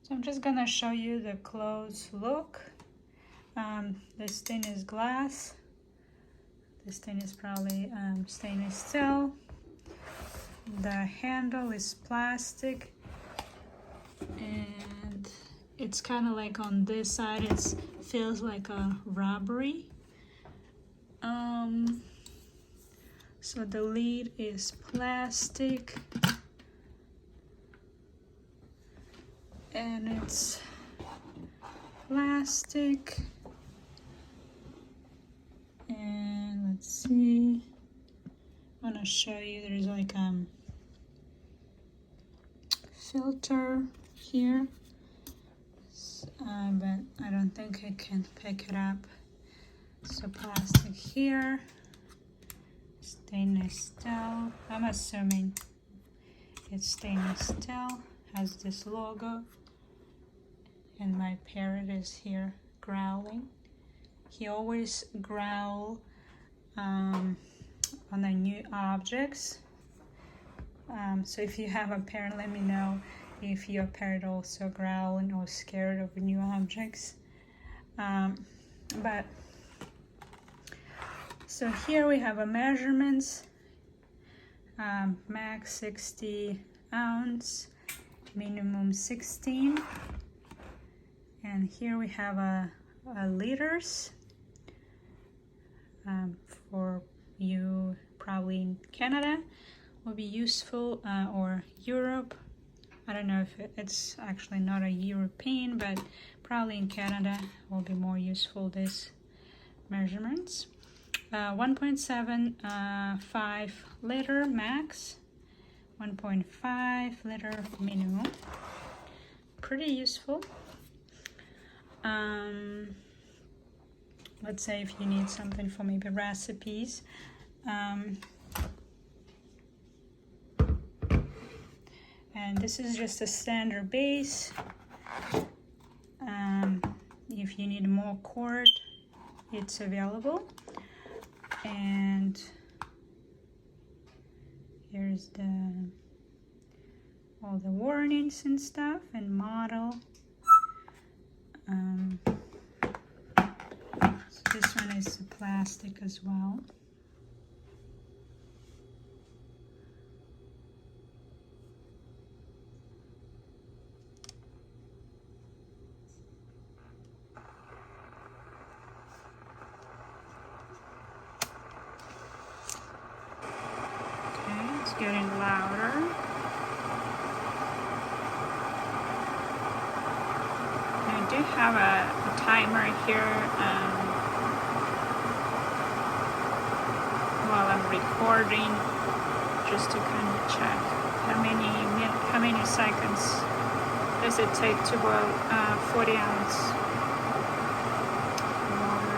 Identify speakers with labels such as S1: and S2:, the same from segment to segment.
S1: So I'm just gonna show you the close look. This thing is glass. This thing is probably stainless steel. The handle is plastic, and it's kind of like on this side it feels like a rubbery. So the lid is plastic, and it's plastic. And let's see, I'm gonna show you, there's like filter here, but I don't think I can pick it up. So plastic here, stainless steel. I'm assuming it's stainless steel, has this logo, and my parrot is here growling. He always growl on the new objects. So if you have a parrot, let me know if your parrot also growling or scared of new objects. So here we have a measurements, max 60 ounce, minimum 16. And here we have a liters. For you probably in Canada will be useful, or Europe. I don't know if it's actually not a European, but probably in Canada will be more useful, this measurements. 1.75 liter max, 1.5 liter minimum. Pretty useful. Let's say if you need something for maybe recipes. And this is just a standard base. If you need more cord, it's available. And here's all the warnings and stuff and model. So this one is plastic as well. Okay, it's getting louder. I do have a timer here while I'm recording, just to kind of check how many seconds does it take to boil 40 ounce water.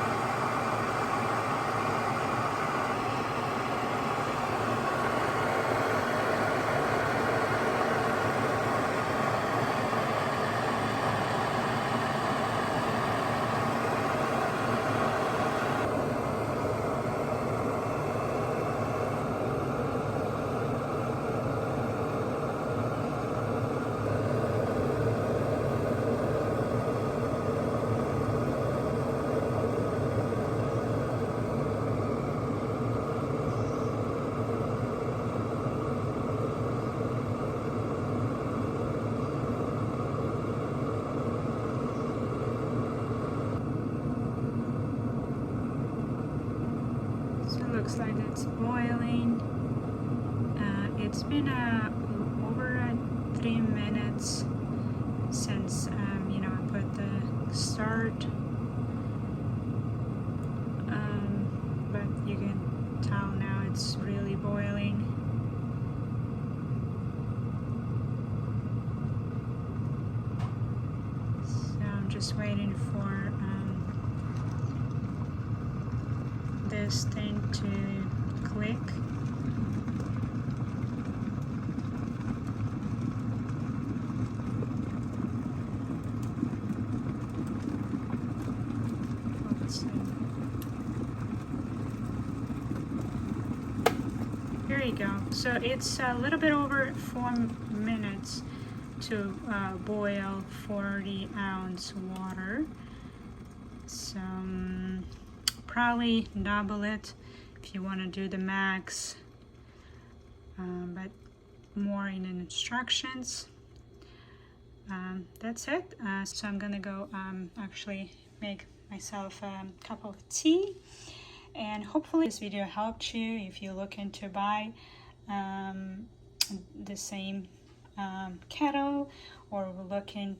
S1: Looks like it's boiling. It's been over 3 minutes since I put the start, but you can tell now it's really boiling. So I'm just waiting for this thing to click. Let's see. Here you go. So it's a little bit over 4 minutes. to boil 40-ounce water. So probably double it if you want to do the max, but more in the instructions. That's it. So I'm gonna go actually make myself a cup of tea, and hopefully this video helped you if you're looking to buy the same kettle, or looking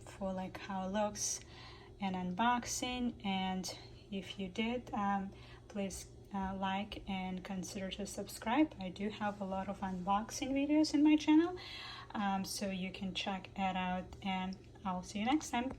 S1: for like how it looks and unboxing. And if you did, please like and consider to subscribe. I do have a lot of unboxing videos in my channel, so you can check it out, and I'll see you next time.